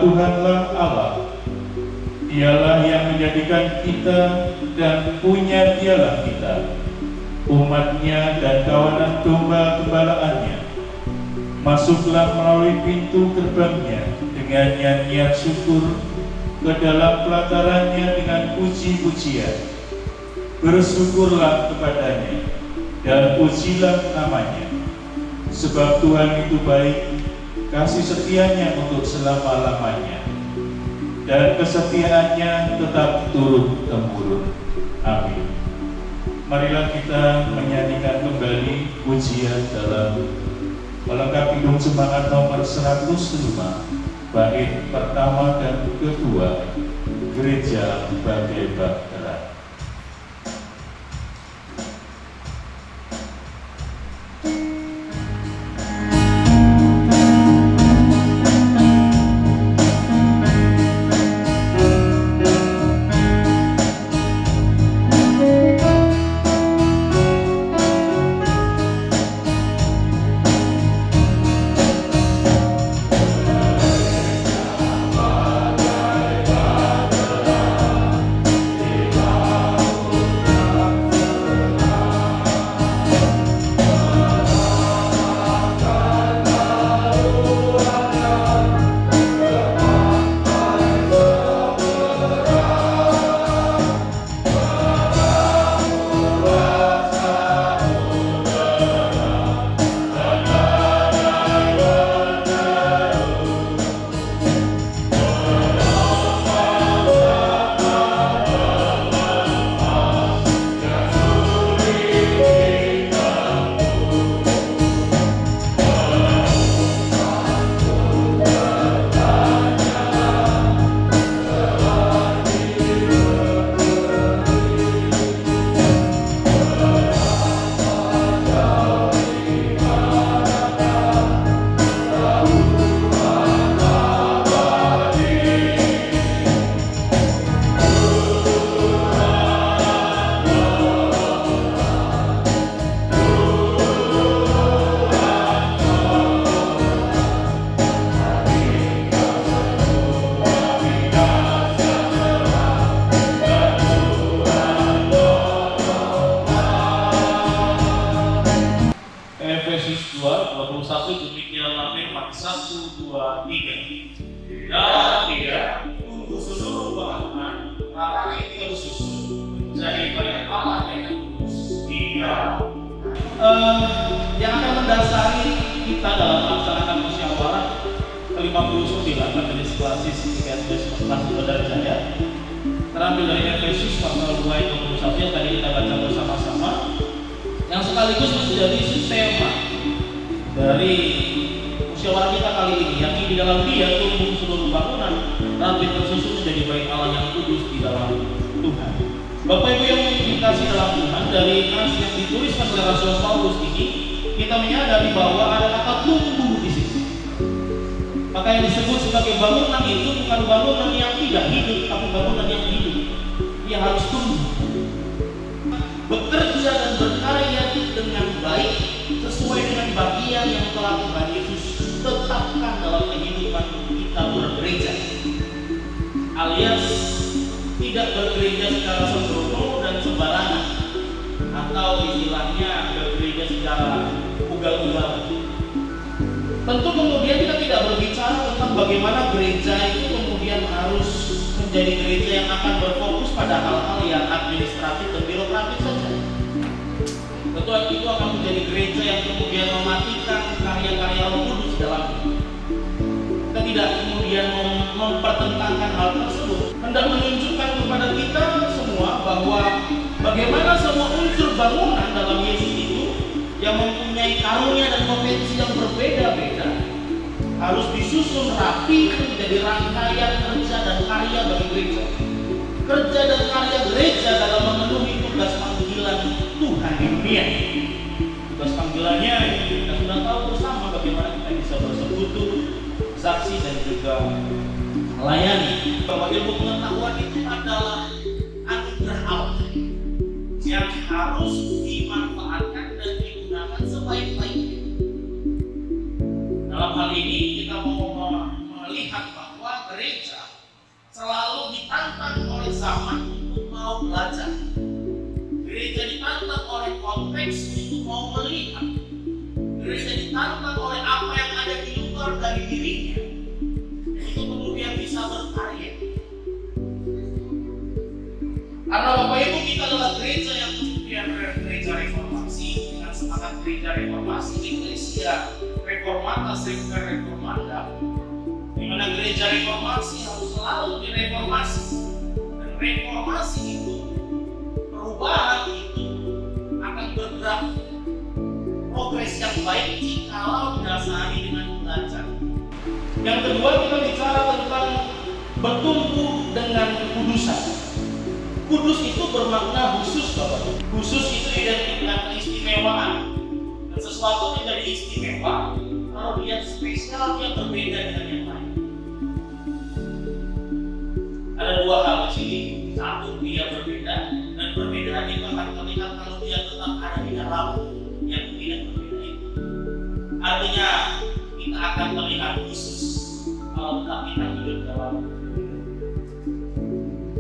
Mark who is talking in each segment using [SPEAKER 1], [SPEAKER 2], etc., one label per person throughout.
[SPEAKER 1] Tuhanlah Allah. Dialah yang menjadikan kita dan punya dialah kita, umatnya dan kawanan domba gembalaannya. Masuklah melalui pintu gerbangnya dengan nyanyian syukur, ke dalam pelatarannya dengan puji-pujian. Bersyukurlah kepadanya dan pujilah namanya, sebab Tuhan itu baik, kasih setianya untuk selama-lamanya, dan kesetiaannya tetap turun-temurun. Amin. Marilah kita menyanyikan kembali pujian dalam melengkapi hidung semangat nomor 105, bait pertama dan kedua, Gereja Bagai Bahtera.
[SPEAKER 2] Efesus 2:21 demikianlah firman 1, 2, 3. Dan dia untuk seluruh bahan maka ini tersusun menjadi banyak Allah yang kudus. Dia yang akan mendasari kita dalam melaksanakan musyawarah ke-59 Majelis Klasis IKSD Saudara Jaya, terambil dari Efesus pasal 2 ayat 21 yang tadi kita baca bersama-sama, yang sekaligus menjadi tema dari musyawarah kita kali ini, yang di dalam dia tumbuh seluruh bangunan rapi tersusun menjadi bait Allah yang kudus di dalam Tuhan. Bapak Ibu yang dikasih dalam Tuhan, dari nas yang dituliskan oleh Rasul Paulus ini, kita menyadari bahwa ada kata tumbuh di sini. Maka yang disebut sebagai bangunan itu bukan bangunan yang tidak hidup, tapi bangunan yang hidup. Dia harus tumbuh, bekerja dan berkarya dengan baik sesuai dengan bagian yang telah Tuhan Yesus tetapkan dalam kehidupan kita bergereja, alias tidak bergereja secara sembrono dan sembarangan, atau istilahnya bergereja secara ugal-ugalan. Tentu kemudian kita tidak berbicara tentang bagaimana gereja itu kemudian harus menjadi gereja yang akan berfokus pada hal-hal yang administratif dan birokratis saja. Tentu itu akan menjadi gereja yang kemudian mematikan karya-karya Roh Kudus dalamnya. Kita tidak kemudian mempertentangkan hal tersebut. Hendak menunjukkan kepada kita semua bahwa bagaimana semua unsur bangunan dalam Yesus itu yang mempunyai karunia dan potensi yang berbeda-beda harus disusun rapi menjadi rangkaian kerja dan karya bagi gereja. Kerja dan karya gereja dalam memenuhi tugas panggilan Tuhan di dunia. Tugas panggilannya kita sudah tahu bersama bagaimana kita bisa bersekutu, saksi dan juga melayani. Bahwa ilmu pengetahuan itu adalah anugerah Allah yang harus dimanfaatkan dan digunakan sebaik-baiknya. Dalam hal ini kita mau melihat bahwa gereja selalu ditantang oleh zaman untuk mau belajar. Gereja ditantang oleh konteks untuk mau melihat. Gereja ditantang oleh apa yang ada di luar dari dirinya untuk kemudian bisa berkarya. Karena Bapak Ibu, kita adalah gereja yang kemudian gereja reformasi dengan semangat gereja reformasi, Eklesia Reformata Semper Reformanda, di mana gereja reformasi harus selalu direformasi, dan reformasi itu, perubahan itu akan bergerak progres yang baik jikalau didasari dengan belajar. Yang kedua, kita bicara tentang bertumbuh dengan kekudusan. Kudus itu bermakna khusus, Bapak. Khusus itu identik dengan keistimewaan. Dan sesuatu menjadi istimewa kalau dia spesial, dia berbeda dengan yang lain. Ada dua hal di sini. Satu, dia berbeda, dan perbedaan itu akan terlihat kalau dia tetap ada di dalam yang tidak berbeda itu. Artinya kita akan terlihat khusus kalau tetap kita hidup dalam.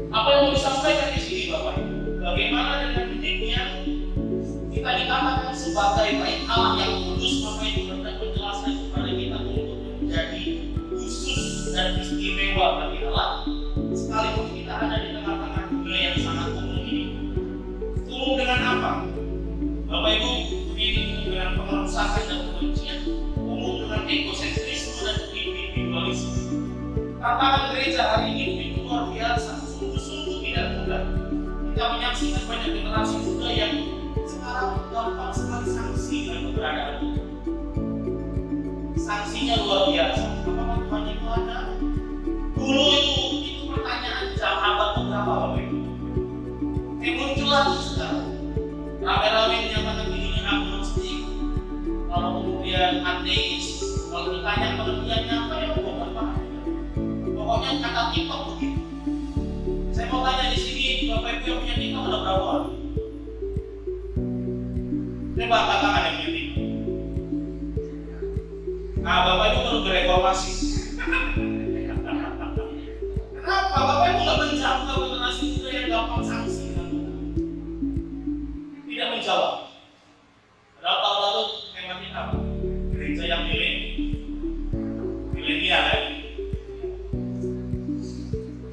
[SPEAKER 2] Apa yang mau disampaikan di sini, Bapak Ibu? Bagaimana dengan demikian kita dikatakan sebagai baik Allah yang kudus, maka itu hendak menjelaskan kepada kita untuk menjadi khusus dan istimewa bagi Allah. Sekalipun kita ada di tengah-tengah dunia yang sangat umum ini. Umum dengan apa? Bapak Ibu, ini umum dengan pengerusakan dan kebencian, umum dengan egosentrisme dan individualisme. Tantangan gereja hari ini begitu luar biasa. Sungguh-sungguh tidak mudah. Kita menyaksikan banyak generasi muda yang sekarang gampang sekali sanksi dengan keberadaan itu. Sanksinya luar biasa. Apakah Tuhan itu ada? Dulu itu pertanyaan jam abad berapa, Bapak Ibu? Muncullah sekarang. Rame-rame menyatakan dirinya agnostik. Kalau kemudian ateis, kalau ditanya pengertiannya apa, ya bukan paham. Pokoknya kata TikTok begitu. Saya mau tanya di sini, Bapak Ibu yang punya TikTok ada berapa orang? Coba katakan yang punya TikTok. Nah, Bapak Ibu baru bereformasi. Kenapa Bapak Ibu nggak menjawab generasi muda yang gampang sanksi? Tidak menjawab. Padahal tahun lalu temanya apa? Gereja yang milenial ya.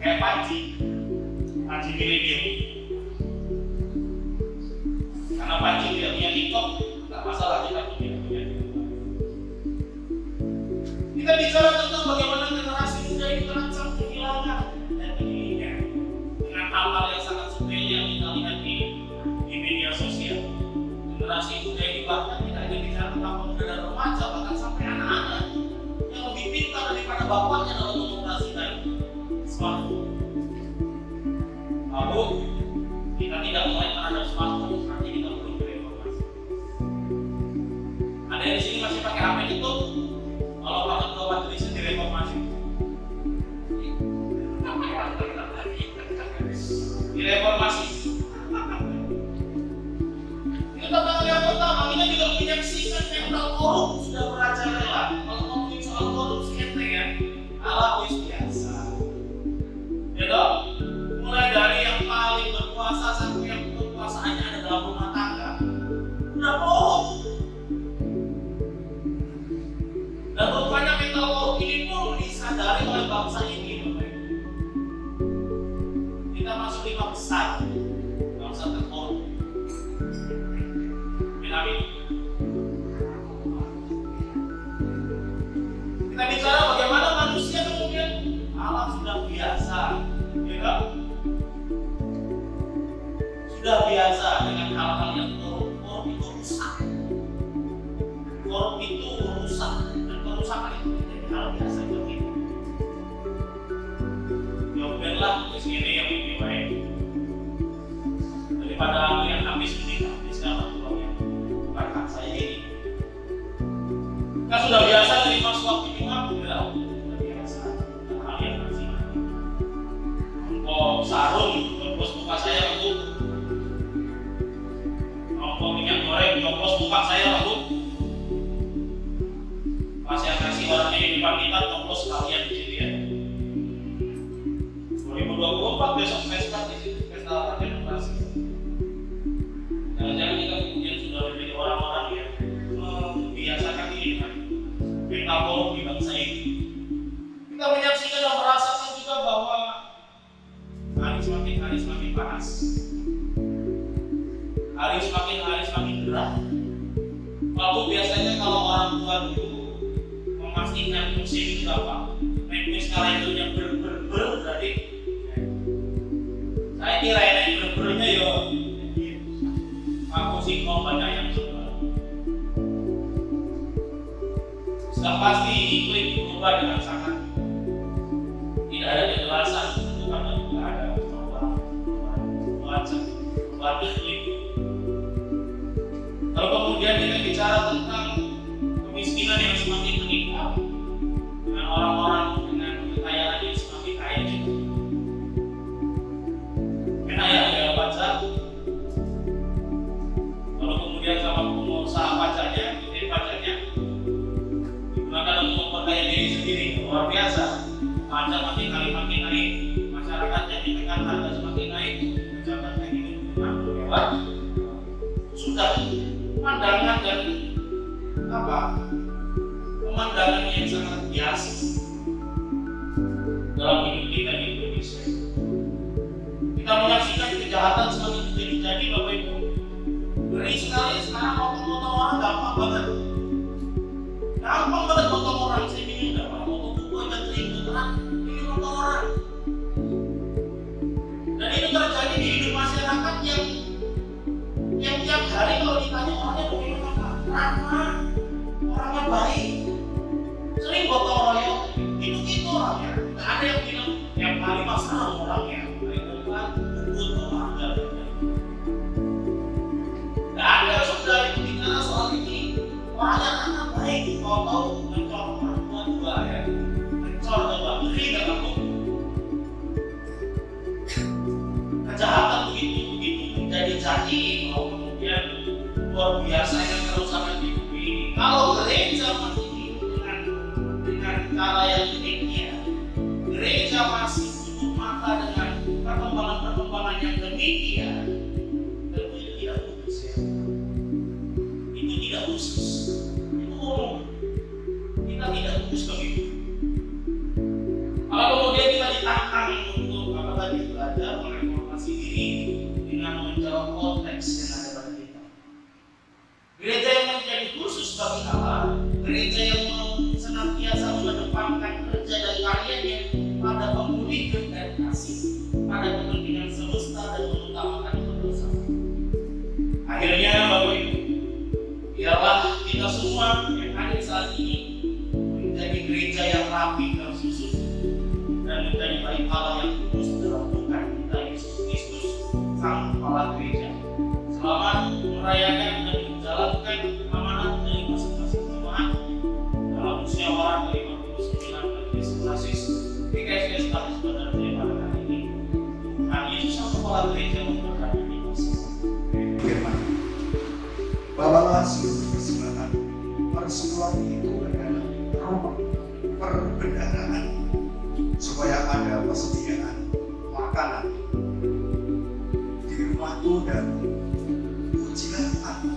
[SPEAKER 2] Kayak Panji milenium. Karena Panji tidak punya TikTok, nggak masalah kita punya. Kita bicara tentang bagaimana generasi muda ini terancam kehilangan dan dirinya dengan hal-hal yang sangat sepele yang kita lihat di media sosial. Generasi muda ini bahkan tidak hanya bicara tentang pemuda dan remaja, bahkan sampai anak-anak yang lebih pintar daripada bapaknya dalam mengoperasikan smartphone. Lalu kita tidak mulai terhadap smartphone, nanti kita belum bereformasi. Ada yang di sini masih pakai HP itu, kalau pakai keluar tulisan direformasi. Direformasi. Itu tantangan yang pertama. Kita juga menyaksikan mental korup sudah merajalela. Kalau ngomongin soal korupsi enteng ya, ala biasa. Ya toh? Mulai dari yang paling berkuasa sampai yang kekuasaannya ada dalam rumah tangga, udah bohong. Dan rupanya mental korup ini pun disadari oleh bangsa ini, Bapak Ibu. Kita masuk 5 besar bangsa terkorup. Amin. Kita bicara bagaimana manusia kemudian Allah sudah biasa, ya kan? Sudah biasa dengan hal-hal yang korup. Korup itu rusak. Korup itu rusak, dan kerusakan itu menjadi hal biasa bagi kita. Jawablah di sini yang lebih baik daripada aku yang habis ini, habis dalam uangnya. Bukan saya ini. Kan sudah biasa terima suap minyak, sudah biasa. Hal yang masih kok sarung, terus buka saya lalu. Kok minyak goreng, terus buka saya lalu. Pas yang kasih orang ini di depan kita, terus kalian di sini ya. panas. Hari semakin gerah. Lalu biasanya kalau orang tua dulu memastikan musim itu apa? Naik kalendernya berarti saya kira naik bernya ya aku sih mau banyak yang coba. Sudah pasti iklim berubah dengan sangat tidak ada kejelasan karena tidak ada perubahan iklim. Kalau kemudian kita bicara tentang kemiskinan yang semakin meningkat, dengan orang-orang dengan kekayaan yang semakin kaya juga. Kaya bayar pajak. Kalau kemudian sama pengusaha pajaknya, pajaknya digunakan untuk memperkaya diri sendiri, luar biasa. Pajak makin naik, masyarakatnya ditekan harga semakin naik, pejabatnya hidup dengan mewah. Sudah pandangan dan pemandangan yang sangat biasa dalam hidup kita di Indonesia. Kita menyaksikan kejahatan semakin terjadi, Bapak Ibu. Ngeri sekali sekarang potong orang gampang banget potong orang. Saya bingung nggak mau potong tubuh aja terang ini potong orang. Dan itu terjadi di hidup masyarakat yang tiap hari kalau ditanya orangnya bagaimana, ramah, orangnya baik, sering gotong royong, itu orangnya. Nggak ada yang bilang tiap hari masalah orangnya, baik bubut orangnya. Nggak ada saudara itu bicara soal ini. Orangnya anak baik, tahu mencor orang tua juga ya, mencor coba, ngeri nggak kamu? Kejahatan begitu menjadi kemudian luar biasa yang kerusakan di bumi ini. Kalau gereja masih hidup dengan cara yang uniknya, gereja masih tutup mata dengan perkembangan yang demikian, tentu itu tidak khusus ya. Itu tidak khusus. Itu umum. Kita tidak khusus begitu. Kalau kemudian kita ditantang untuk belajar mereformasi diri dengan menjawab konteks yang ada pada kita. Gereja yang menjadi khusus bagi Allah, gereja yang senantiasa mengedepankan kerja dan karyanya pada pemulihan dan kasih, pada kepentingan semesta dan mengutamakan kebersamaan. Akhirnya Bapak Ibu, biarlah kita semua yang hadir saat ini menjadi gereja yang rapi dan susun dan menjadi baik Allah yang kudus dalam Tuhan kita Yesus Kristus, Sang Kepala Gereja. Selamat merayakan dan menjalankan amanat dari masing-masing jemaat dalam musyawarah ke-59 Majelis Klasis PKSS Kampus Bandar Jaya pada hari ini. Tuhan Yesus Sang Kepala Gereja memberkati kita semua.
[SPEAKER 3] Firman bahwa hasil kesempatan persekutuan itu adalah rumah perbendaharaan supaya ada persediaan makanan di rumah itu dan ujilah aku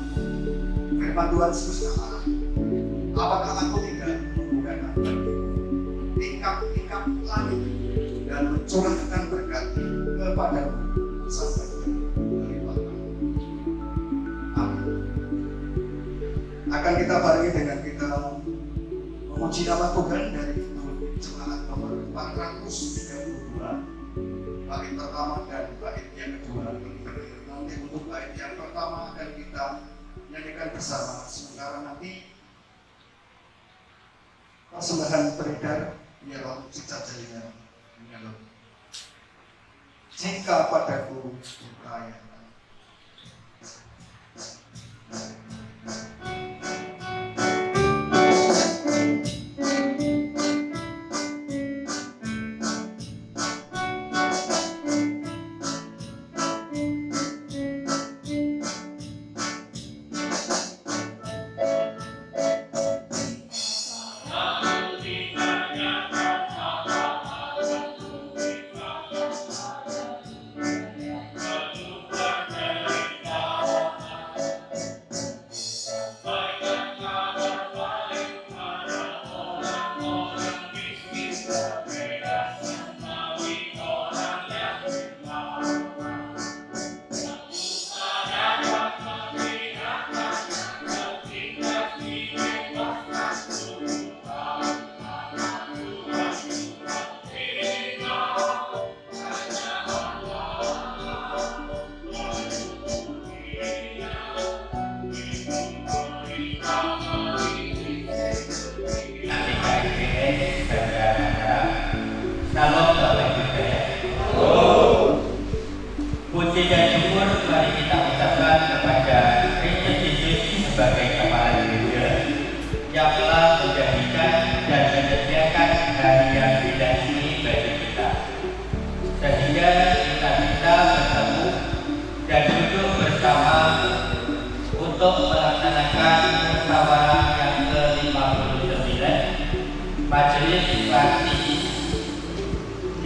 [SPEAKER 3] firman Tuhan semesta Allah. Apakah aku tidak menggunakan tingkap-tingkap langit dan mencurahkan berkat kepadamu sampai berlimpah. Amin. Akan kita barengi dengan kita memuji nama Tuhan dari jemaat nomor 432, bait pertama dan bait yang kedua. Nanti untuk bait yang pertama akan kita nyanyikan bersama, sementara nanti persembahan beredar ialah mujizat jaringan menyalur. Jika padaku percaya.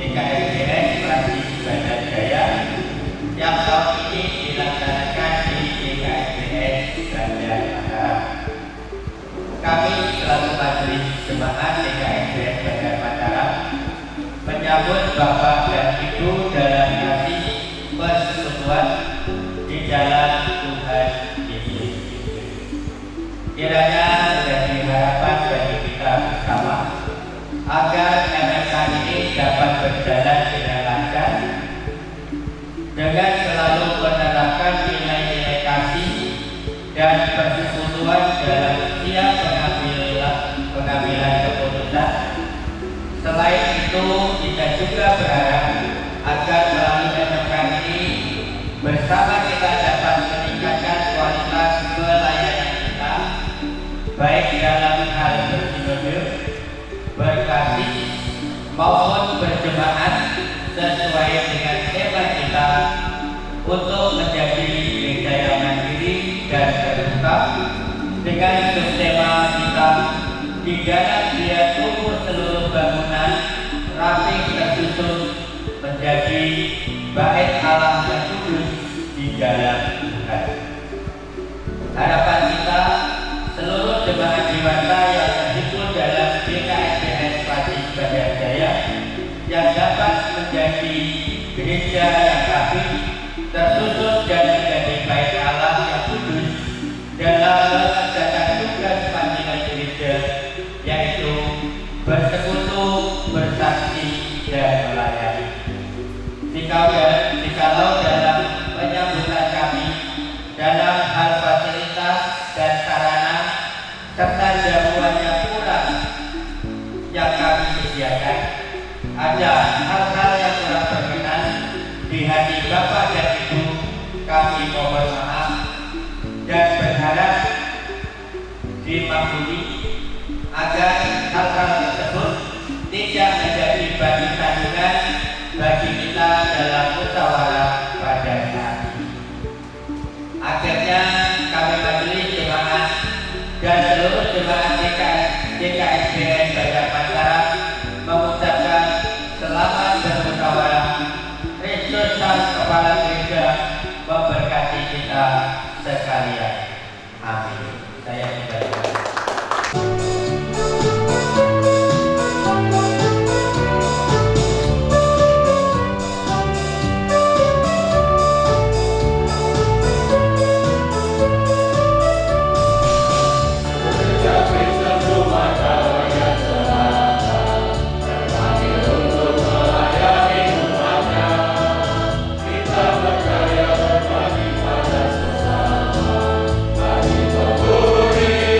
[SPEAKER 4] DKSBN Prasi Bandar Jaya yang tahun ini dilaksanakan di DKSBN Bandar Mataram. Kami selaku Majelis Jemaat DKSBN Bandar Mataram menyambut Bapak dan Ibu dalam kasih persekutuan di dalam Tuhan Yesus. Kiranya menjadi harapan bagi kita bersama agar MMK ini dapat berjalan dengan lancar dengan selalu menerapkan nilai-nilai kasih dan persekutuan dalam setiap pengambilan keputusan. Selain itu, kita juga berharap agar melalui MMK ini bersama kita dapat meningkatkan kualitas pelayanan kita, baik dalam hal bersinode, berkasih, maupun berjemaat sesuai dengan tema kita untuk menjadi gereja yang mandiri dan terbuka dengan subtema kita di dalam dia tumbuh seluruh bangunan rapi tersusun menjadi bait Allah yang kudus di dalam Tuhan. Harapan kita seluruh jemaat dewasa yang terhimpun dalam DKSBN Prasi Bandar Jaya yang dapat menjadi gereja yang rapi, tersusun dan menjadi bait Allah yang kudus dalam melaksanakan tugas panggilan gereja, yaitu bersekutu, bersaksi, dan melayani. Jikalau dalam penyambutan kami dalam hal fasilitas dan sarana serta jamuan yang kurang yang kami sediakan, ada hal-hal yang kurang berkenan di hati Bapak dan Ibu, kami mohon maaf dan berharap dimaklumi agar hal-hal tersebut tidak menjadi batu sandungan bagi kita dalam musyawarah pada saat ini. Akhirnya kami majelis jemaat dan seluruh jemaat DKSBN Bandar Mataram mengucapkan selamat bermusyawarah. Kristus Sang Kepala Gereja memberkati kita sekalian. Amin. Saya sudah
[SPEAKER 5] Bagi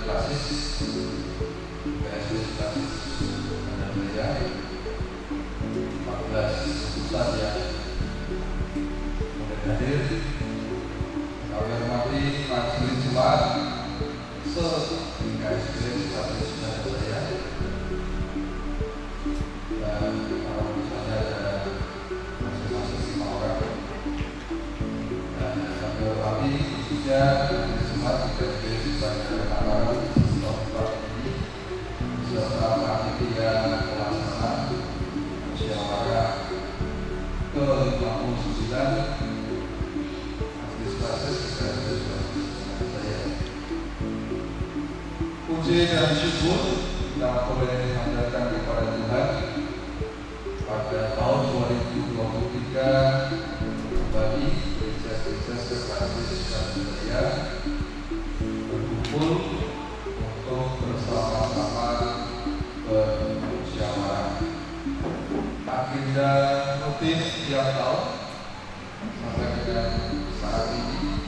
[SPEAKER 5] basis PSBS basis Bandar 14 pusat yang mulai hadir. Kami hormati Majelis Jemaat se-PSBS basis Bandar dan para misalnya ada masing-masing 5 orang. Dan kami hormati khususnya Majelis Jemaat PSBS Bandar Mataram tahun ini beserta panitia pelaksana musyawarah ke-59 Majelis Basis PSBS saya. Puji dan syukur kita boleh panjatkan kepada Tuhan pada tahun 2023 kembali gereja-gereja sebasis Surabaya berkumpul untuk bersama-sama bermusyawarah. Agenda rutin tiap tahun sampai dengan saat ini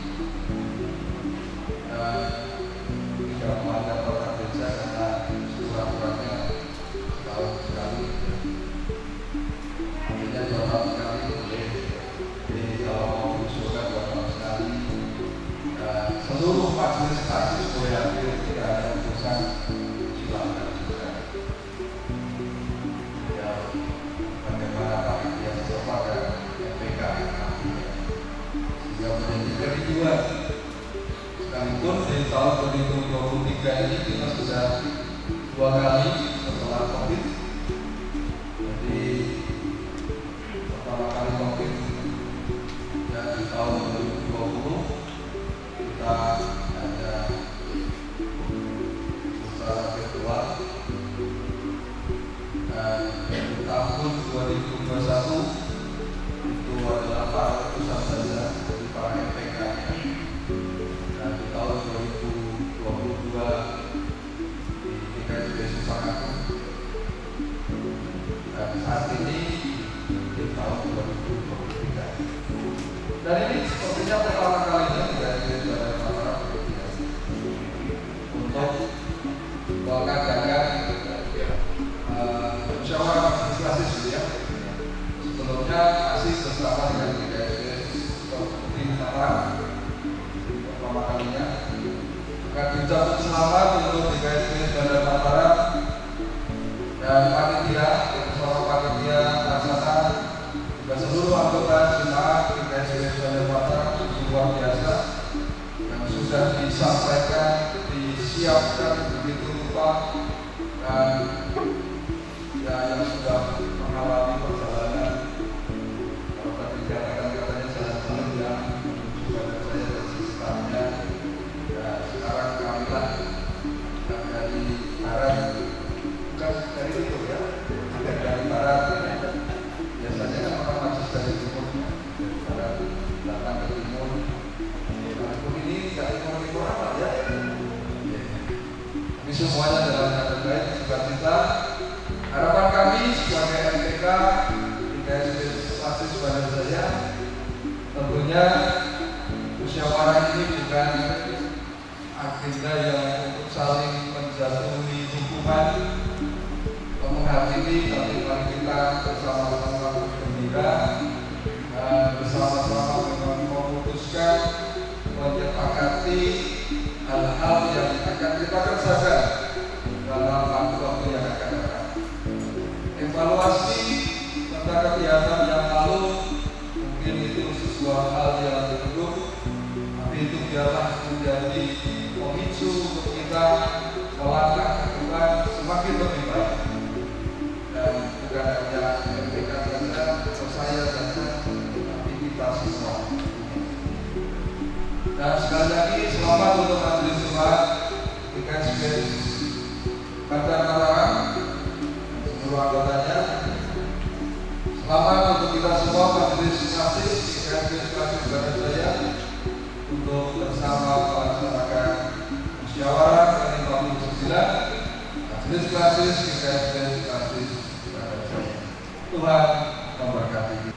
[SPEAKER 5] tidak melanggar program gereja karena surat-suratnya tahun sekali. Artinya 2 tahun sekali boleh. Jadi kalau mau diusulkan 2 tahun sekali. Seluruh majelis basis boleh hadir, tidak ada urusan, silakan juga. Ya, bagaimana panitia setempat dan MPK nantinya. Sehingga menjadi kerinduan. Sekalipun di tahun 2023 ini kita sudah 2 kali setelah COVID. Jadi pertama kali COVID dan di tahun 2020 kita ada secara virtual, dan di tahun 2021 itu adalah para utusan saja dari para MPK-nya. Dan di tahun 2022 di PSBS Suparnakum, dan saat ini di tahun 2023. Dan ini sepertinya pertama kalinya di PSBS Bandar Mataram untuk mengadakan musyawarah majelis basis ya. Sebelumnya masih bersama dengan PSBS Mataram pertama kalinya. Akan diucapkan selamat untuk PSBS Bandar Mataram dan panitia bersama panitia pelaksana juga seluruh anggota jemaat PSBS Bandar Mataram luar biasa yang sudah disampaikan, disiapkan begitu rupa, dan ya yang sudah mengalami perjalanan. Kalau tadi katanya jalan belum ya, juga saya dan sistemnya. Ya sekarang kamilah dan dari barat, bukan dari timur ya, dari barat. Biasanya kan orang masuk dari timur, dari barat datang ke timur. Walaupun ini tidak timur amat ya. Tapi semuanya dalam keadaan baik, sukacita. Harapan kami sebagai MPK di PSBS Basis Bandar Jaya, tentunya musyawarah ini bukan agenda yang untuk saling menjatuhi hukuman atau menghakimi, tapi mari kita bersama-sama bergembira dan bersama-sama memang memutuskan, menyepakati hal-hal yang akan kita kerjakan dalam waktu-waktu yang akan datang. Evaluasi tentang kegiatan yang lalu mungkin itu sebuah hal yang buruk, tapi itu biarlah menjadi pemicu untuk kita melangkah ke depan semakin lebih baik. Dan bukan hanya MPK saja, saya saja, tapi kita semua. Dan sekali lagi selamat untuk Majelis Jemaat PSBS Bandar Mataram seluruh anggotanya. Selamat untuk kita semua Majelis Basis PSBS Basis Bandar Jaya untuk bersama melaksanakan musyawarah ke-59 Majelis Basis PSBS Basis Bandar Jaya. Tuhan memberkati.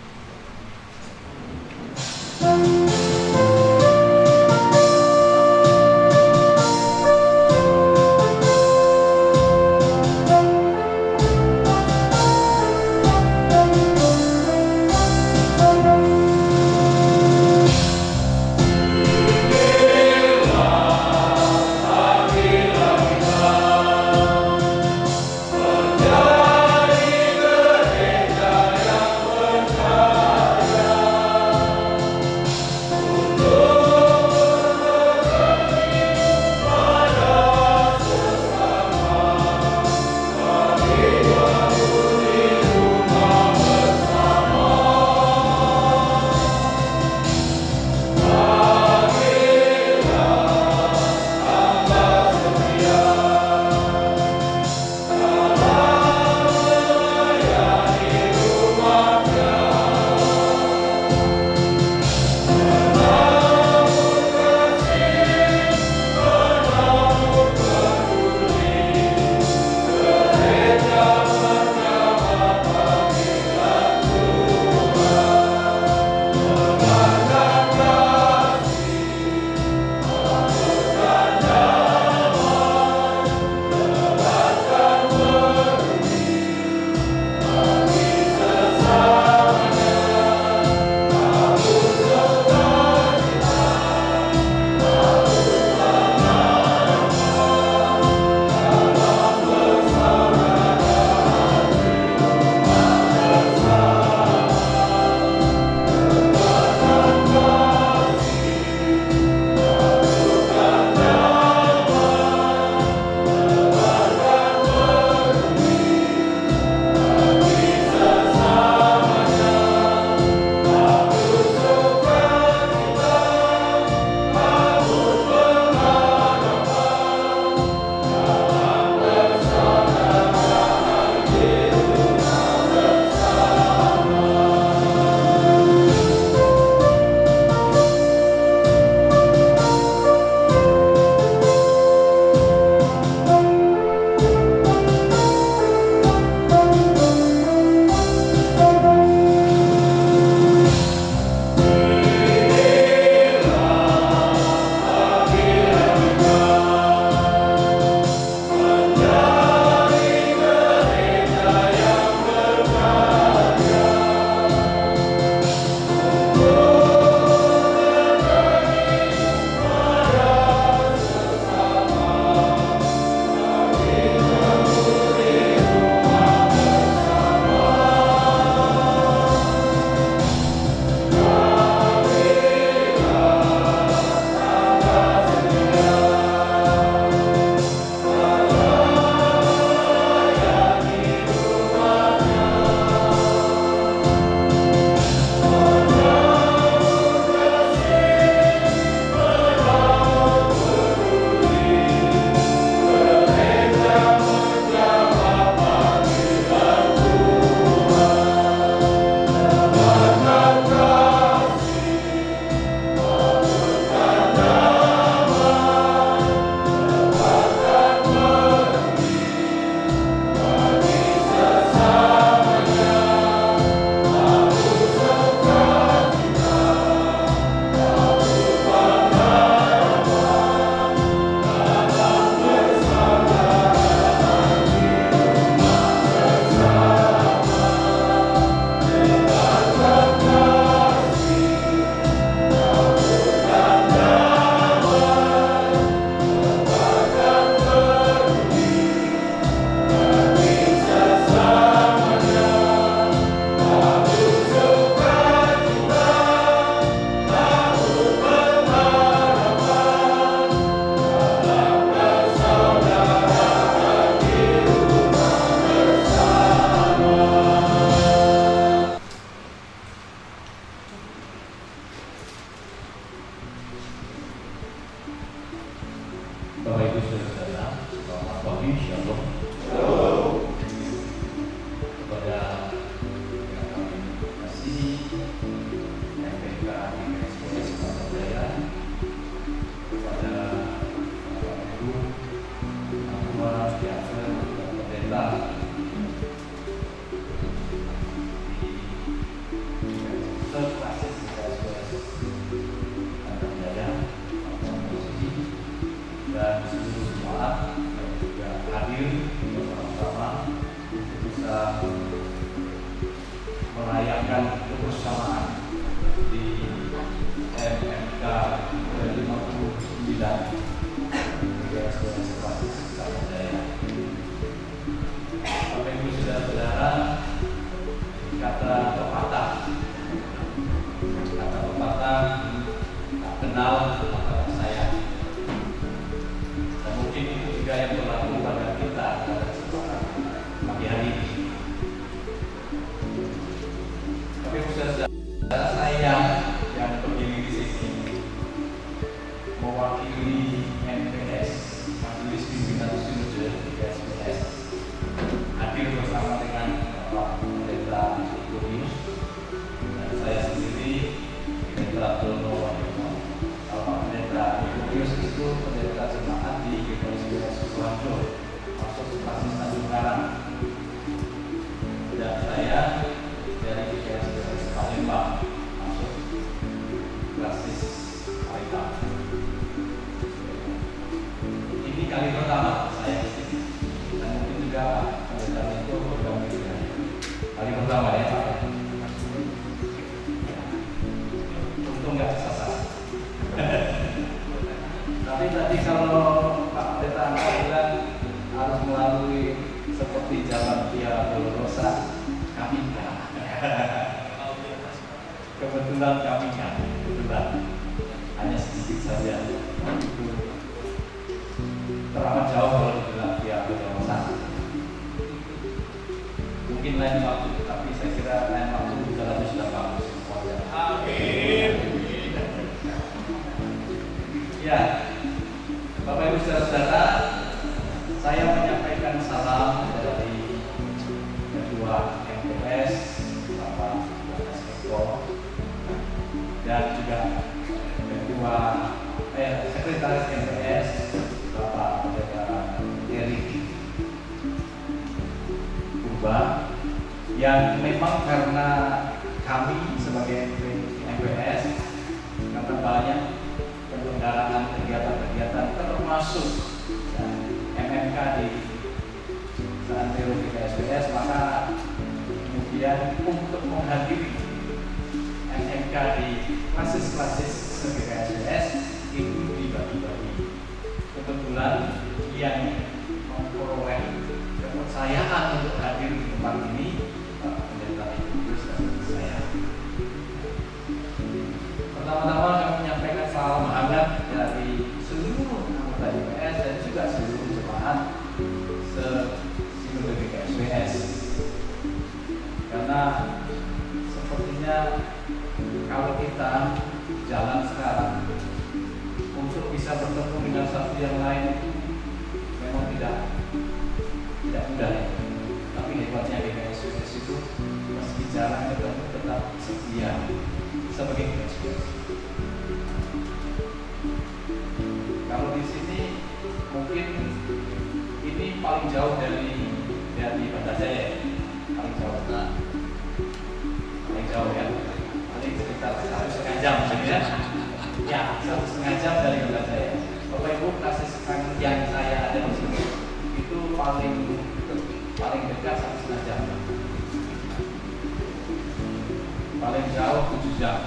[SPEAKER 6] kami shalom. Kepada yang kami kasihi MPK IPS Kota Jaya, kepada Bapak Guru, Ketua, Diaker, dan Pendeta di klasis IPS Kota Jaya, dan seluruh jemaat yang juga hadir bersama-sama untuk bisa merayakan kebersamaan di MMK ke-59 IPS Klasis Kota Jaya. Bapak Ibu saudara-saudara, kata pepatah tak kenal maka tak sayang. Dan mungkin itu juga yang berlaku pada kita pada kesempatan pagi hari ini. Tapi saudara saya yang berdiri di sini mewakili MPS, Majelis Pimpinan Sinode IPS, hadir bersama dengan Bapak Pendeta Ikunius dan saya sendiri Pendeta Dono Wayono. Bapak Pendeta Ikunius itu pendeta jemaat di GKSBS Sukoharjo, masuk klasis Tanjung Karang. Dan saya dari GKSBS Palembang, masuk klasis Palembang. Ini kali pertama saya di sini, dan mungkin juga pendeta itu kali pertama ya Pak. Untung nggak kesasar. Tapi tadi kalau Pak Pendeta Angka bilang harus melalui seperti jalan Via Dolorosa, kami enggak. Kebetulan kami enggak, kebetulan hanya sedikit saja. Itu teramat jauh kalau dibilang Via Dolorosa. Mungkin lain waktu, tapi saya kira lain waktu jalannya sudah bagus. Amin. Ya, Bapak Ibu saudara-saudara, saya menyampaikan salam dari Ketua MPS Bapak Eko dan juga Ketua Sekretaris MPS Bapak Pendeta Erik Purba, yang memang karena kami sebagai MPS karena banyak penyelenggaraan kegiatan-kegiatan termasuk MMK di Santero GKSBS, maka kemudian untuk menghadiri MMK di klasis-klasis GKSBS itu dibagi-bagi. Kebetulan yang memperoleh kepercayaan untuk hadir di tempat ini Pendeta Ikunius dan saya. Pertama-tama kami menyampaikan salam hangat dari seluruh anggota IPS dan juga seluruh jemaat se-Sinode GKSBS. Karena sepertinya kalau kita jalan sekarang untuk bisa bertemu dengan satu yang lain memang tidak mudah ya. Tapi hebatnya GKSBS itu meski jarang ketemu tetap setia sebagai GKSBS. Kalau di sini mungkin ini paling jauh dari Banda Jaya, paling jauh ya, paling sekitar 1,5 jam ya. Ya, 1,5 jam dari Banda Jaya. Bapak Ibu, klasis yang saya ada di sini itu paling dekat 1,5 jam. Paling jauh 7 jam.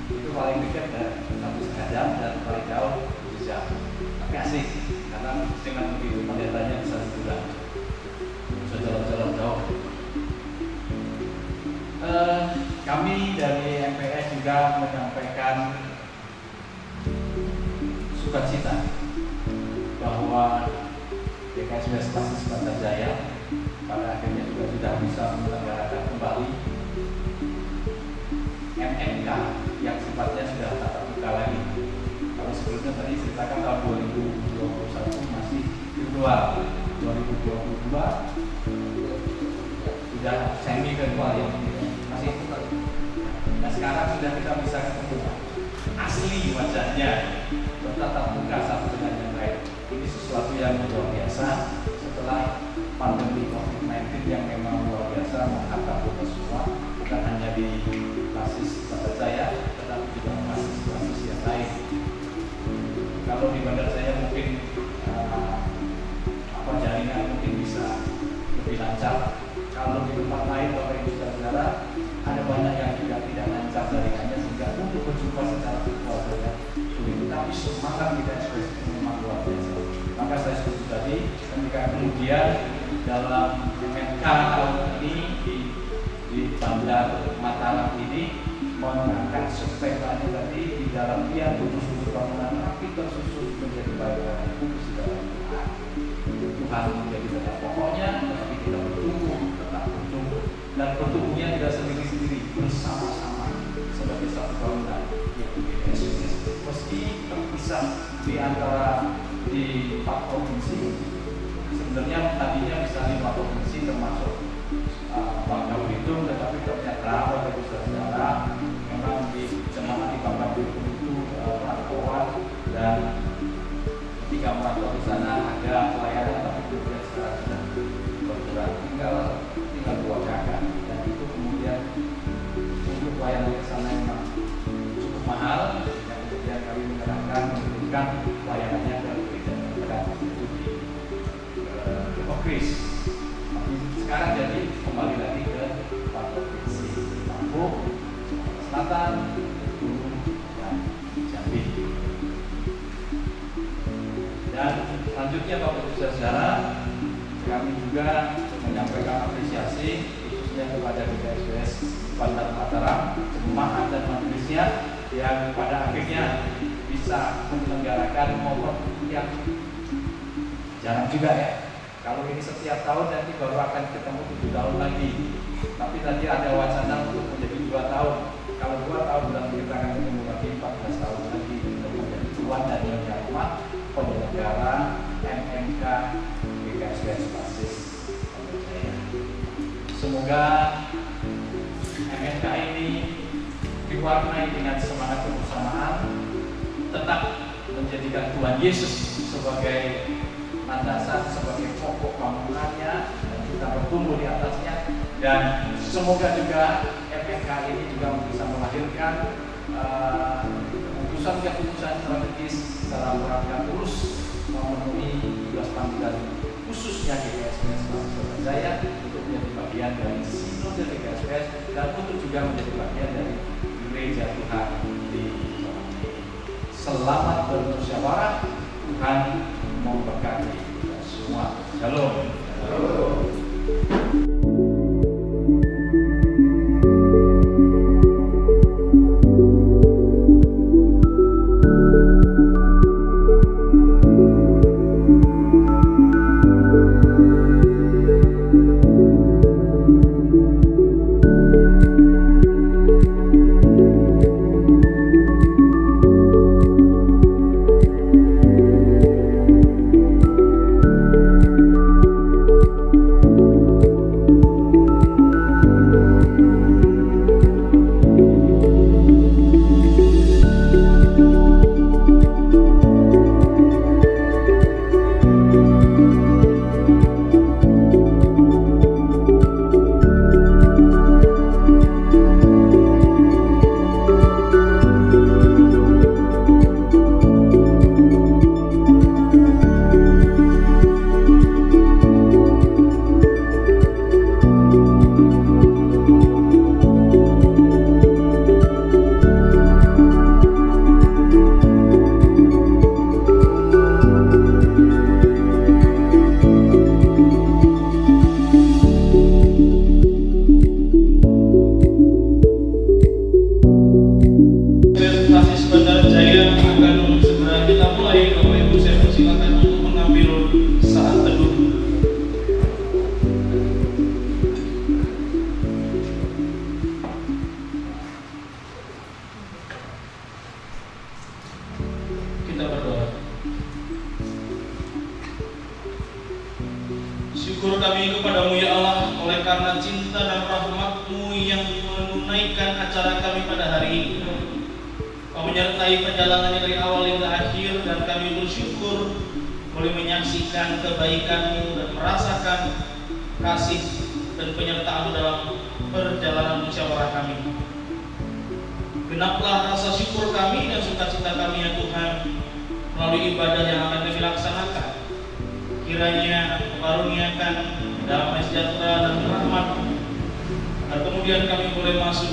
[SPEAKER 6] Itu paling dekat dan 1,5 jam dan paling jauh 7 jam. Tapi asik karena dengan begitu pendetanya bisa liburan, bisa jalan-jalan jauh. Kami dari MPS juga menyampaikan sukacita bahwa GKSBS Klasis Kota Jaya pada akhirnya juga sudah bisa menyelenggarakan kembali MMK yang sifatnya sudah tatap muka lagi. Kalau sebelumnya tadi ceritakan tahun 2021 masih virtual, 2022 sudah semi virtual ya, masih. Nah sekarang sudah kita bisa ketemu asli wajahnya, bertatap muka satu dengan yang lain. Ini sesuatu yang luar biasa setelah pandemi COVID-19 yang memang luar biasa menghantam kita semua, bukan hanya di basis Batajaya, tetapi juga basis yang lain. Kalau di Batajaya mungkin jaringan mungkin bisa lebih lancar. Kalau di tempat lain, Bapak Ibu Saudara, ada banyak yang juga tidak lancar jaringannya sehingga untuk berjumpa secara virtual saja sulit. Tapi semangat kita ekspresi memang luar biasa. Maka saya setuju tadi ketika kemudian dalam MMK tahun ini di Bandar Mataram ini mengangkat subtemanya tadi di dalam dia tersusun bangunan rapi tersusun menjadi bagian fungsi dalam Tuhan. Tuhan menjadi tetap pokoknya, tapi kita bertumbuh, tetap bertumbuh, dan bertumbuhnya tidak sendiri-sendiri, bersama-sama sebagai satu bangunan yaitu GKSWS. Meski terpisah di antara di 4 provinsi, sebenarnya tadinya bisa 5 provinsi termasuk Bangka Belitung, tetapi ternyata Bapak Ibu Saudara memang di jemaat di Bangka Belitung itu rantauan, dan ketika merantau di sana ada pelayanan, tapi kemudian sekarang sudah berkurang, tinggal 2 kakak, dan itu kemudian untuk pelayanan di sana memang cukup mahal, dan kemudian kami mengerahkan memberikan pelayanannya ke gereja terdekat itu di Kris. Sekarang jadi kembali lagi ke 4 provinsi, Lampung, Selatan, Gunung, dan Jambi. Dan selanjutnya Bapak Ibu Saudara, kami juga menyampaikan apresiasi khususnya kepada GKSWS Bandar Mataram, jemaat dan majelisnya yang pada akhirnya bisa menyelenggarakan momen yang jarang juga ya. Kalau ini setiap tahun nanti baru akan ketemu 7 tahun lagi. Tapi tadi ada wacana untuk menjadi 2 tahun. Kalau 2 tahun berarti kita akan ketemu lagi 14 tahun lagi untuk menjadi tuan dan nyonya rumah penyelenggara MMK GKSWS Basis Batajaya. Semoga MMK ini diwarnai dengan semangat kebersamaan, tetap menjadikan Tuhan Yesus sebagai landasan, sebagai pokok bangunannya, dan kita bertumbuh di atasnya. Dan semoga juga MMK ini juga bisa melahirkan keputusan-keputusan strategis dalam rangka terus memenuhi tugas panggilan khususnya GKSWS Batajaya untuk menjadi bagian dari sinode GKSWS dan untuk juga menjadi bagian dari gereja Tuhan di zaman ini. Selamat bermusyawarah, Tuhan memberkati kita semua. Shalom.
[SPEAKER 2] Syukur kami kepadamu ya Allah, oleh karena cinta dan rahmat-Mu yang menunaikan acara kami pada hari ini. Kau menyertai perjalanan dari awal hingga akhir, dan kami bersyukur boleh menyaksikan kebaikan-Mu dan merasakan kasih dan penyertaan-Mu dalam perjalanan musyawarah kami. Genaplah rasa syukur kami dan sukacita kami ya Tuhan melalui ibadah yang akan kami laksanakan. Kiranya karuniakan damai sejahtera dan rahmat-Mu, agar kemudian kami boleh masuk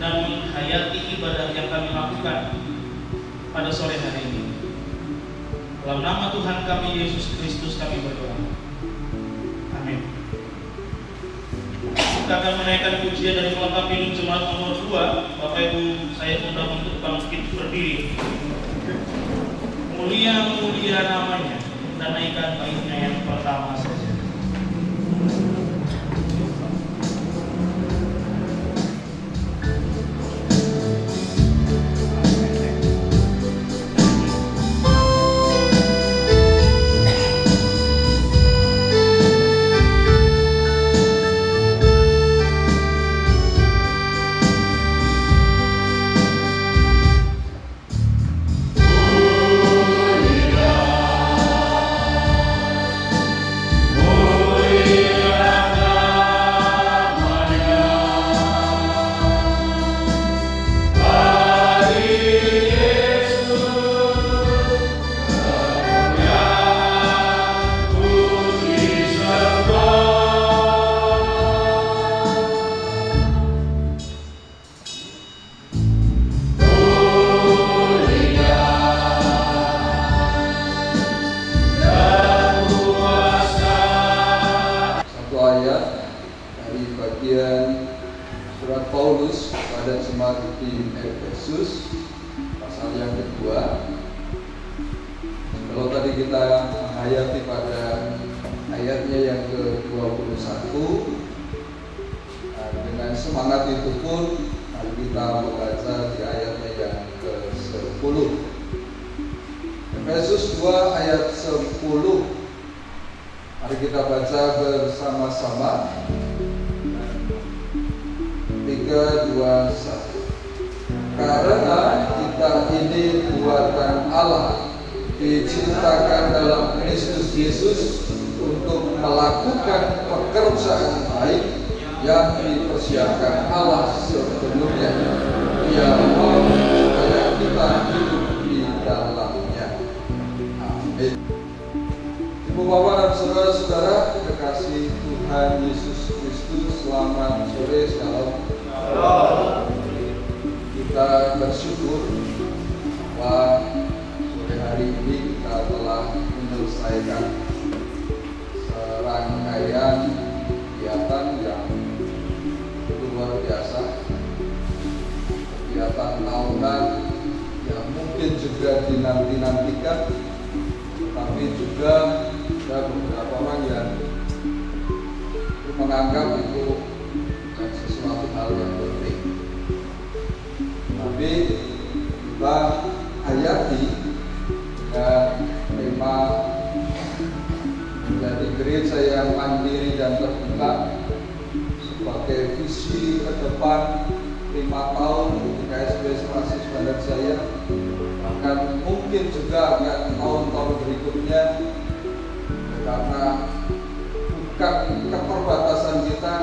[SPEAKER 2] dan menghayati ibadah yang kami lakukan pada sore hari ini. Dalam nama Tuhan kami Yesus Kristus kami berdoa. Amin. Kita akan menaikkan pujian dari melengkapi himne jemaat nomor 2. Bapak Ibu, saya undang untuk bangkit berdiri. Mulia-mulia namanya. Kita naikkan baitnya yang pertama saja.
[SPEAKER 5] Efesus 2 ayat 10. Mari kita baca bersama-sama. 3, 2, 1. Karena kita ini buatan Allah, diciptakan dalam Kristus Yesus untuk melakukan pekerjaan baik yang dipersiapkan Allah sebelumnya. Ia mau supaya kita hidup di dalamnya. Amin. Ibu bapak dan saudara-saudara kekasih Tuhan Yesus Kristus, selamat sore, shalom. Kita bersyukur bahwa sore hari ini kita telah menyelesaikan serangkaian kegiatan yang luar biasa, kegiatan tahunan yang mungkin juga dinanti-nantikan, tapi juga ada beberapa orang yang menganggap itu sesuatu hal yang penting. Tapi kita hayati dan tema menjadi gereja yang mandiri dan terbuka sebagai visi ke depan 5 tahun ketika SBS Rasis Bandar Jaya, bahkan mungkin juga akan tahun-tahun berikutnya, karena bukan keterbatasan kita,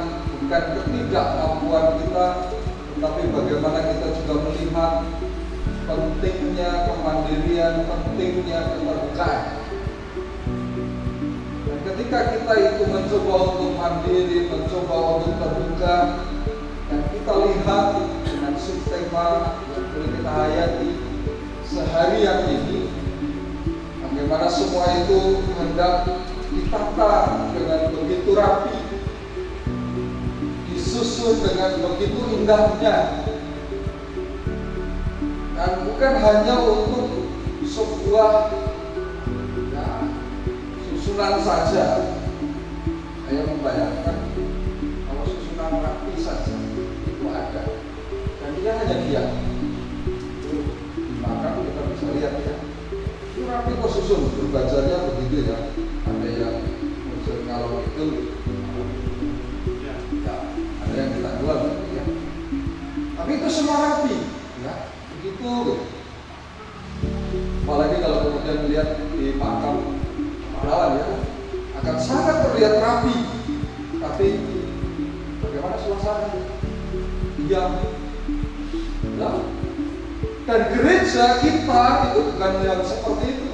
[SPEAKER 5] bukan ketidakmampuan kita, tetapi bagaimana kita juga melihat pentingnya kemandirian, pentingnya keterbukaan. Dan ketika kita itu mencoba untuk mandiri, mencoba untuk terbuka, dan kita lihat dengan subtema yang boleh kita hayati seharian ini, bagaimana semua itu hendak ditata dengan begitu rapi, disusun dengan begitu indahnya, dan bukan hanya untuk sebuah susunan saja. Saya membayangkan kalau susunan rapi saja itu ada, dan dia hanya diam. Di makam kita bisa lihat ya, itu rapi kok susun, berbacanya begitu ya. Ada yang kalau itu betul. Ya, ada yang kita jual ya. Tapi itu semua rapi, ya, begitu. Apalagi kalau kemudian melihat di makam pahlawan ya, akan sangat terlihat rapi. Tapi bagaimana suasana? Diam. Ya. Dan gereja kita itu bukan yang seperti itu.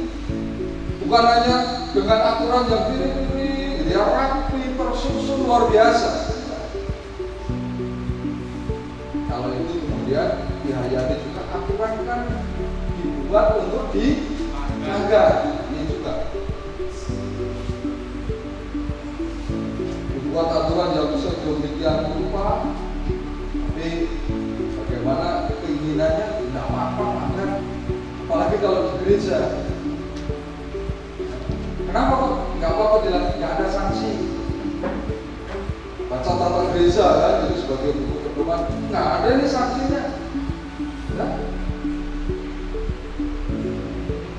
[SPEAKER 5] Bukan hanya dengan aturan yang diri-diri, yang rapi, tersusun luar biasa. Kalau itu kemudian dihayati juga, aturan kan dibuat untuk dijaga. Ini juga dibuat aturan yang sedemikian rupa, tapi bagaimana keinginannya tidak apa-apa kan? Apalagi kalau di gereja. Kenapa kok nggak apa-apa tidak ada sanksi? Baca tata gereja kan, itu sebagai buku pedoman, nggak ada ini sanksinya. Ya?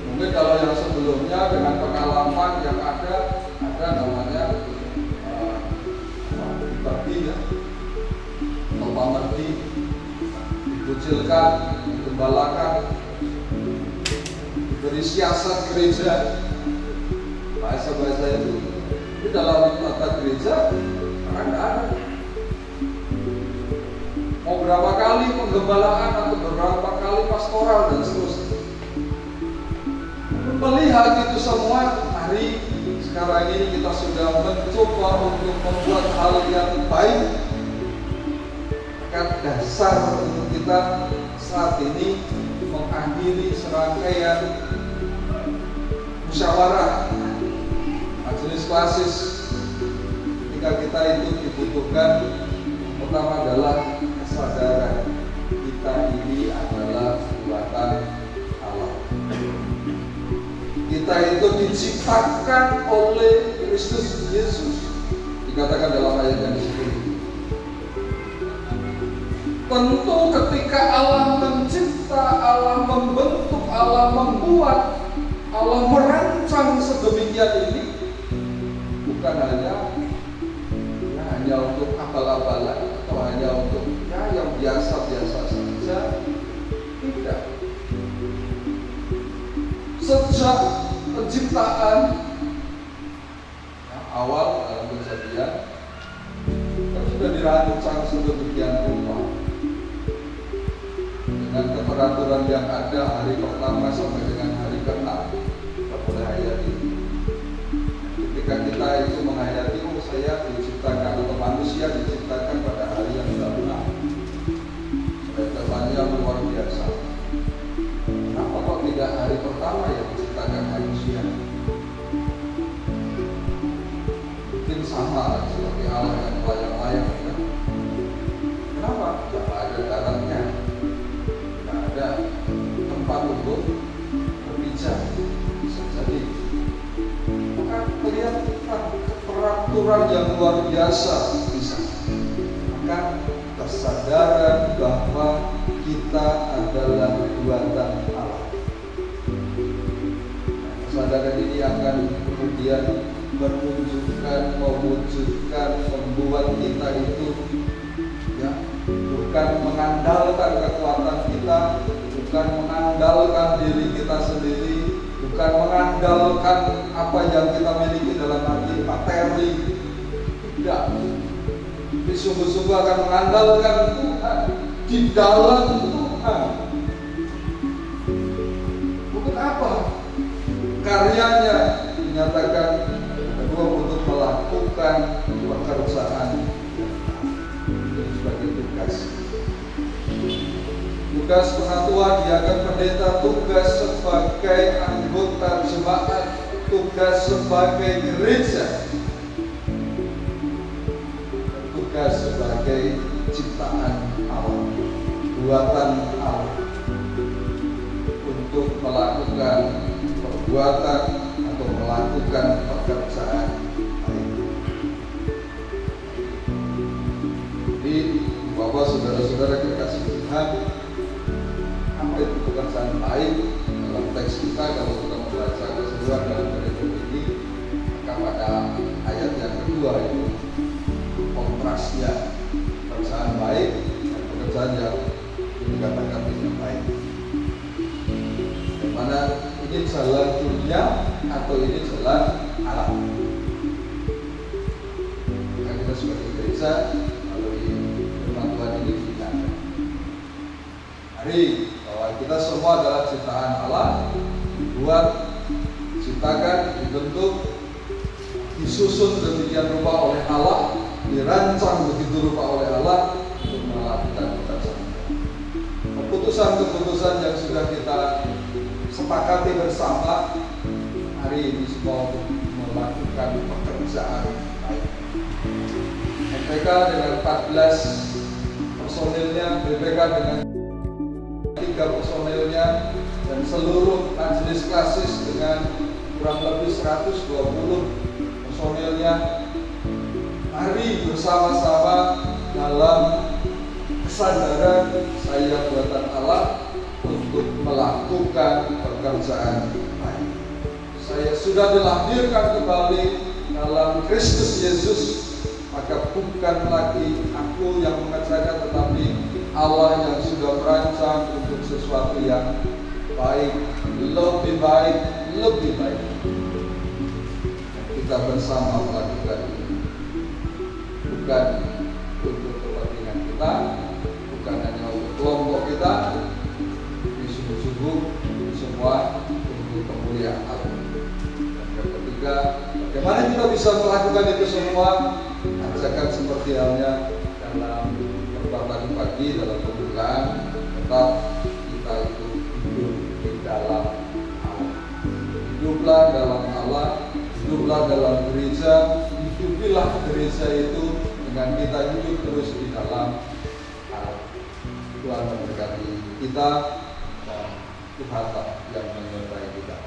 [SPEAKER 5] Mungkin kalau yang sebelumnya dengan pengalaman yang ada namanya diperdi ya, atau pamerdi, dikucilkan, digembalakan, diberi siasat gereja. Bahasa-bahasa itu di dalam tata gereja kan ada. Mau berapa kali penggembalaan atau berapa kali pastoral dan seterusnya. Melihat itu semua, hari sekarang ini kita sudah mencoba untuk membuat hal yang baik. Kan dasar untuk kita saat ini mengakhiri serangkaian musyawarah majelis klasis. Ketika kita itu dibutuhkan, pertama adalah kesadaran kita ini adalah buatan Allah. Kita itu diciptakan oleh Kristus Yesus, dikatakan dalam ayat yang disebut. Tentu ketika Allah mencipta, Allah membentuk, Allah membuat, Allah merancang sedemikian ini, bukan hanya untuk abal-abalan atau hanya untuk yang biasa-biasa saja. Tidak. Sejak penciptaan awal dalam kejadian sudah dirancang sedemikian rupa dengan keteraturan yang ada hari pertama sampai dengan hari ke-6. Kita boleh hayati. Ketika kita itu menghayati, saya diciptakan atau manusia diciptakan pada hari yang ke-6. Kedepannya luar biasa. Kenapa kok tidak hari pertama yang diciptakan manusia? Mungkin sama seperti Allah yang melayang-layang ya. Kenapa? Tidak ada daratnya, tidak ada tempat untuk berpijak. Bisa jadi. Maka kelihatan peraturan yang luar biasa bisa. Maka kesadaran bahwa kita adalah buatan Allah. Kesadaran ini akan kemudian menunjukkan, mewujudkan, membuat kita itu ya, bukan mengandalkan kekuatan kita, bukan mengandalkan diri kita sendiri, bukan mengandalkan apa yang kita miliki dalam arti materi. Tidak. Tapi sungguh-sungguh akan mengandalkan Tuhan, di dalam Tuhan. Bukan apa? Karyanya dinyatakan kedua untuk melakukan pekerjaan sebagai tugas. Tugas pengatua diakan pendeta, tugas sebagai anggota jemaat, tugas sebagai gereja, tugas sebagai ciptaan Allah, buatan Allah, untuk melakukan perbuatan atau melakukan pekerjaan lain. Jadi Bapak, saudara-saudara kekasih Tuhan, apa itu pekerjaan lain dalam teks kita? Kalau kita membaca keseluruhan dalam perikop ini, maka pada ayat yang kedua jalan yang dikatakan tidak baik. Yang mana ini jalan dunia atau ini jalan Allah. Maka kita sebagai gereja melalui firman Tuhan ini diingatkan. Mari bahwa kita semua adalah ciptaan Allah, dibuat, diciptakan, dibentuk, disusun demikian rupa oleh Allah, dirancang begitu rupa oleh Allah untuk melakukan pekerjaan. Keputusan-keputusan yang sudah kita sepakati bersama hari ini semua untuk melakukan pekerjaan baik. MPK dengan 14 personilnya, BPK dengan 3 personilnya, dan seluruh majelis klasis dengan kurang lebih 120 personilnya. Mari bersama-sama dalam kesadaran saya buatan Allah untuk melakukan pekerjaan baik. Saya sudah dilahirkan kembali dalam Kristus Yesus, maka bukan lagi aku yang mengerjakan, tetapi Allah yang sudah merancang untuk sesuatu yang baik, lebih baik, lebih baik. Kita bersama melakukan ini, bukan untuk kepentingan kita, bukan hanya untuk kelompok kita, tapi sungguh-sungguh semua untuk kemuliaan Allah. Dan yang ketiga, bagaimana kita bisa melakukan itu semua? Ajakan seperti halnya dalam perbuatan pagi, dalam pembukaan, tetap kita itu hidup di dalam Allah. Hiduplah dalam Allah, hiduplah dalam gereja, hidupilah gereja itu dengan kita hidup terus di dalam Allah. Tuhan memberkati kita dan Tuhan yang menyertai kita.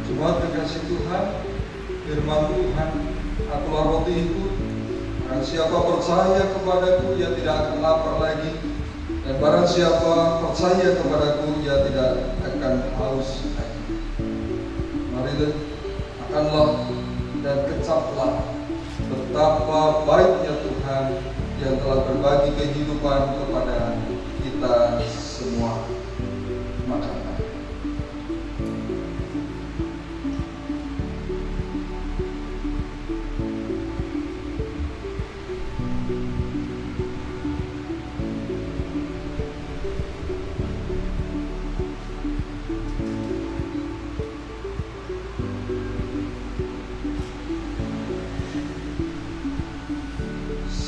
[SPEAKER 5] Jemaat kekasih Tuhan, firman Tuhan, akulah roti hidup. Barang siapa percaya kepadaku, ia tidak akan lapar lagi. Dan barang siapa percaya kepadaku, ia tidak akan haus lagi. Mari makanlah dan kecaplah betapa baiknya Tuhan yang telah berbagi kehidupan kepada kita semua. Makanlah.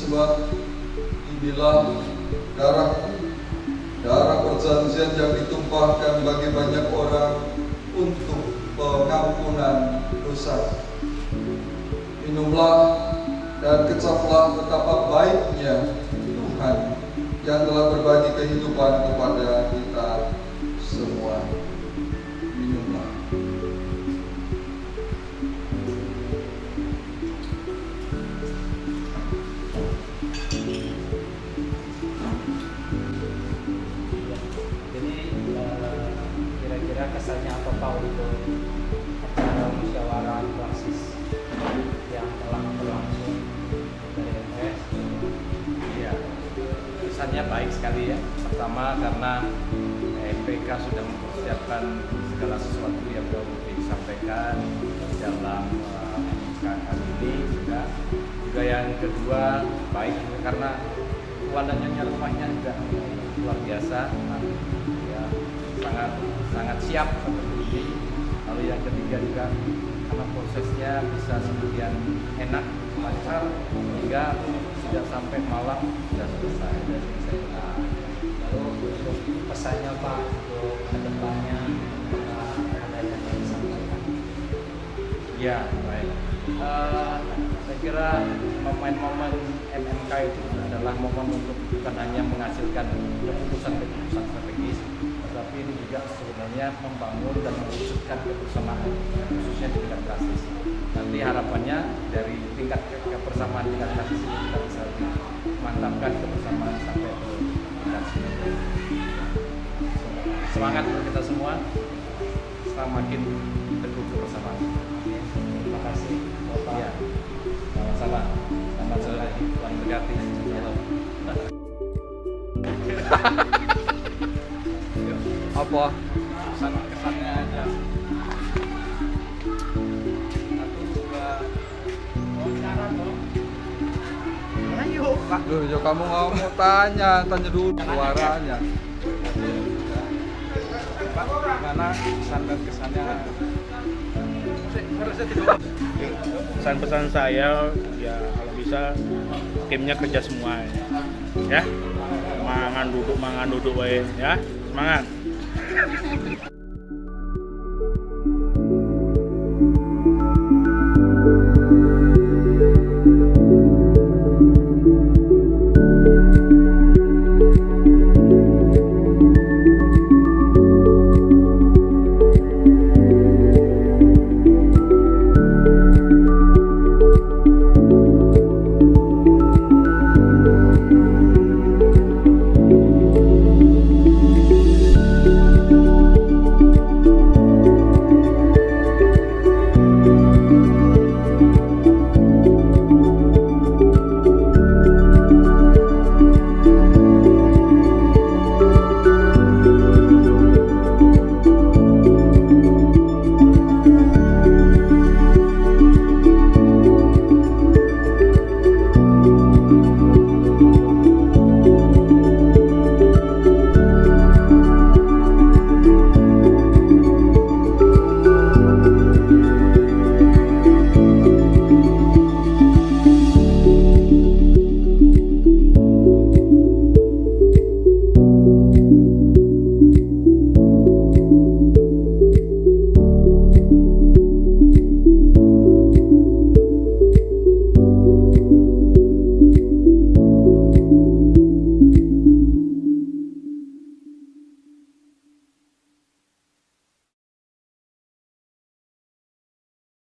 [SPEAKER 5] Sebab inilah darahku, darah perjanjian yang ditumpahkan bagi banyak orang untuk pengampunan dosa. Minumlah dan kecaplah betapa baiknya Tuhan yang telah berbagi kehidupan kepada kita semua. Minumlah.
[SPEAKER 4] Kira-kira kesannya apa Pak untuk acara musyawarah klasis yang telah berlangsung dari MS?
[SPEAKER 6] Iya, kesannya baik sekali ya. Pertama karena MPK sudah mempersiapkan segala sesuatu yang perlu disampaikan dalam kali ini juga yang kedua baik karena wawannya rumahnya juga luar biasa, ya, sangat siap seperti ini. Lalu yang ketiga juga karena prosesnya bisa sedemikian enak, lancar, hingga tidak sampai malam sudah selesai.
[SPEAKER 7] Lalu untuk pesannya Pak untuk kedepannya ada yang disampaikan?
[SPEAKER 6] Ya, baik. Saya kira momen-momen MMK itu adalah momen untuk bukan hanya menghasilkan keputusan-keputusan strategis, tetapi ini juga sebenarnya membangun dan mewujudkan kebersamaan, khususnya di tingkat klasis. Nanti harapannya dari tingkat kebersamaan tingkat klasis ini kita bisa mantapkan kebersamaan sampai ke tingkat sini. Semangat untuk kita semua, semakin teguh kebersamaan.
[SPEAKER 7] Terima kasih Bapak.
[SPEAKER 6] Ya, sama-sama. Selamat sore, Tuhan berkati.
[SPEAKER 5] Apa?
[SPEAKER 6] Kesannya aja. Satu, dua. Wawancara dong.
[SPEAKER 7] Ayo Pak.
[SPEAKER 5] Loh, ya kamu nggak mau tanya dulu suaranya.
[SPEAKER 6] Pak, gimana kesan dan kesannya?
[SPEAKER 8] Pesan-pesan saya ya kalau bisa timnya kerja semua ya. Mangan duduk wae ya. Semangat.